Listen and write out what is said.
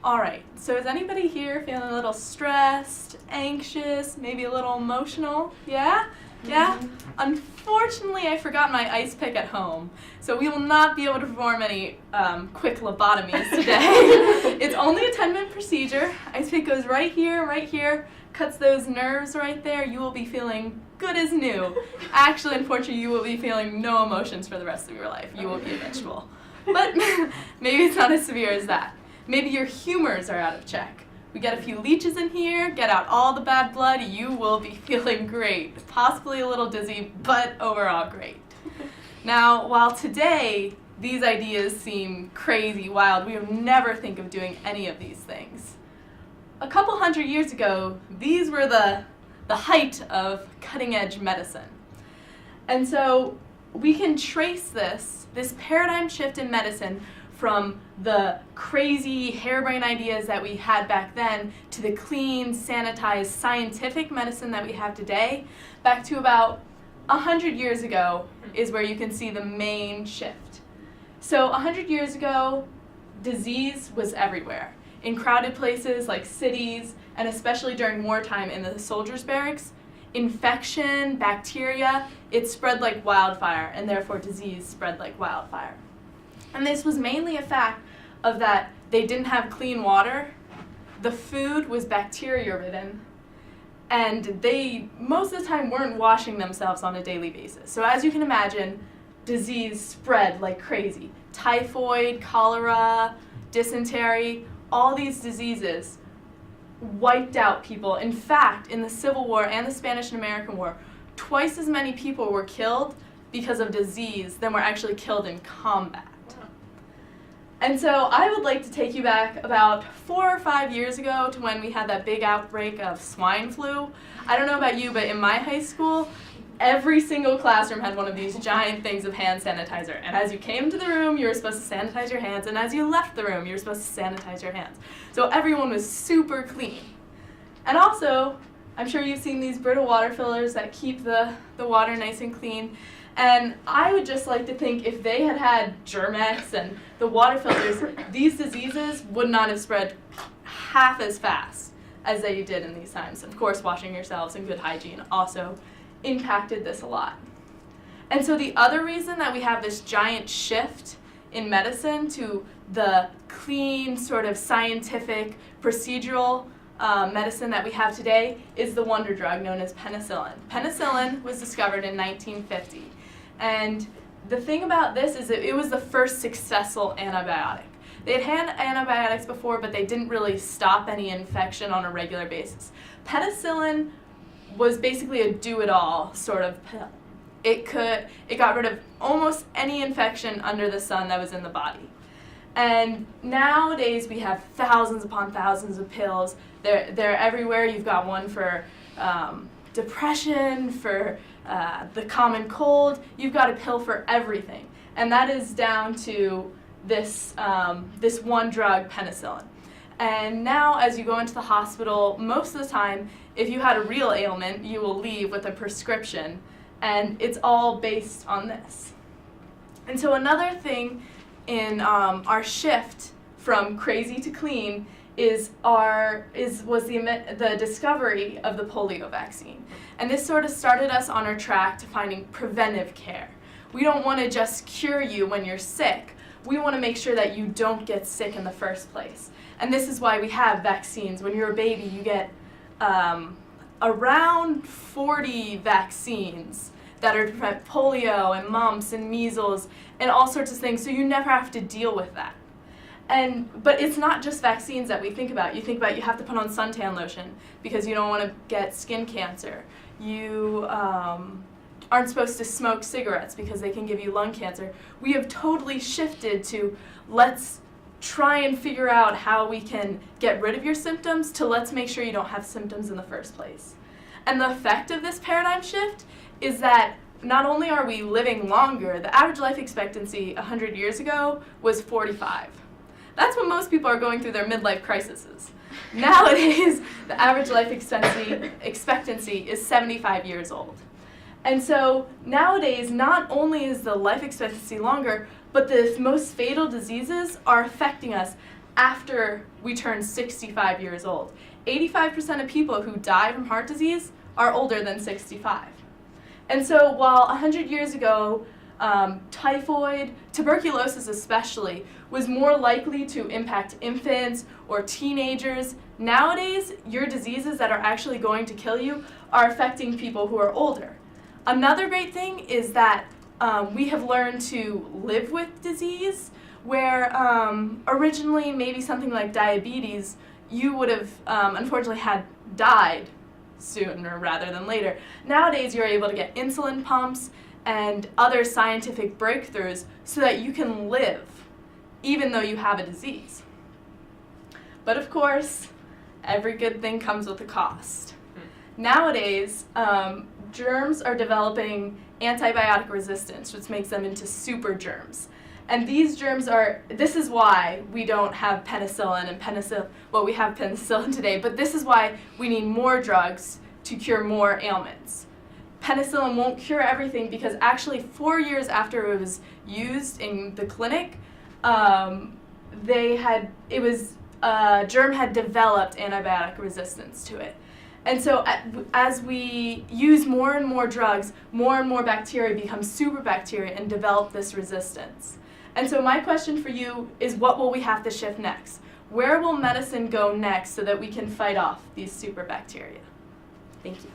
All right, so is anybody here feeling a little stressed, anxious, maybe a little emotional? Yeah? Yeah? Unfortunately, I forgot my ice pick at home, so we will not be able to perform any quick lobotomies today. It's only a 10-minute procedure. Ice pick goes right here, cuts those nerves right there. You will be feeling good as new. Actually, unfortunately, you will be feeling no emotions for the rest of your life. You will be a vegetable. But maybe it's not as severe as that. Maybe your humors are out of check. We get a few leeches in here, get out all the bad blood, you will be feeling great. Possibly a little dizzy, but overall great. Now, while today these ideas seem crazy, wild, we would never think of doing any of these things. A couple hundred years ago, these were the height of cutting-edge medicine. And so we can trace this paradigm shift in medicine from the crazy harebrained ideas that we had back then to the clean, sanitized, scientific medicine that we have today, back to about 100 years ago is where you can see the main shift. So 100 years ago, disease was everywhere. In crowded places like cities, and especially during wartime in the soldiers' barracks, infection, bacteria, it spread like wildfire, and therefore disease spread like wildfire. And this was mainly a fact of that they didn't have clean water, the food was bacteria-ridden, and they most of the time weren't washing themselves on a daily basis. So as you can imagine, disease spread like crazy. Typhoid, cholera, dysentery, all these diseases wiped out people. In fact, in the Civil War and the Spanish and American War, twice as many people were killed because of disease than were actually killed in combat. And so I would like to take you back about 4 or 5 years ago to when we had that big outbreak of swine flu. I don't know about you, but in my high school, every single classroom had one of these giant things of hand sanitizer. And as you came into the room, you were supposed to sanitize your hands, and as you left the room, you were supposed to sanitize your hands. So everyone was super clean. And also, I'm sure you've seen these brittle water fillers that keep the water nice and clean. And I would just like to think if they had had Germ-X and the water filters, these diseases would not have spread half as fast as they did in these times. Of course, washing yourselves and good hygiene also impacted this a lot. And so the other reason that we have this giant shift in medicine to the clean, sort of scientific, procedural medicine that we have today is the wonder drug known as penicillin. Penicillin was discovered in 1950. And the thing about this is that it was the first successful antibiotic. They had antibiotics before, but they didn't really stop any infection on a regular basis. Penicillin was basically a do-it-all sort of pill. It got rid of almost any infection under the sun that was in the body. And nowadays we have thousands upon thousands of pills. They're everywhere. You've got one for depression, for the common cold. You've got a pill for everything. And that is down to this one drug, penicillin. And now as you go into the hospital, most of the time, if you had a real ailment, you will leave with a prescription. And it's all based on this. And so another thing in our shift from crazy to clean was the discovery of the polio vaccine. And this sort of started us on our track to finding preventive care. We don't want to just cure you when you're sick. We want to make sure that you don't get sick in the first place. And this is why we have vaccines. When you're a baby, you get around 40 vaccines that are to prevent polio and mumps and measles and all sorts of things, so you never have to deal with that. But it's not just vaccines that we think about. You think about you have to put on suntan lotion because you don't want to get skin cancer. You aren't supposed to smoke cigarettes because they can give you lung cancer. We have totally shifted to let's try and figure out how we can get rid of your symptoms to let's make sure you don't have symptoms in the first place. And the effect of this paradigm shift is that not only are we living longer, the average life expectancy 100 years ago was 45. That's when most people are going through their midlife crises. Nowadays, the average life expectancy is 75 years old. And so nowadays, not only is the life expectancy longer, but the most fatal diseases are affecting us after we turn 65 years old. 85% of people who die from heart disease are older than 65. And so while 100 years ago, typhoid, tuberculosis especially, was more likely to impact infants or teenagers, nowadays your diseases that are actually going to kill you are affecting people who are older. Another great thing is that we have learned to live with disease, where originally maybe something like diabetes, you would have unfortunately had died sooner rather than later. Nowadays you're able to get insulin pumps and other scientific breakthroughs so that you can live even though you have a disease. But of course, every good thing comes with a cost. Nowadays, germs are developing antibiotic resistance, which makes them into super germs. And these germs this is why we don't have penicillin we have penicillin today, but this is why we need more drugs to cure more ailments. Penicillin won't cure everything because actually 4 years after it was used in the clinic, germ had developed antibiotic resistance to it. And so as we use more and more drugs, more and more bacteria become superbacteria and develop this resistance. And so my question for you is, what will we have to shift next? Where will medicine go next so that we can fight off these superbacteria? Thank you.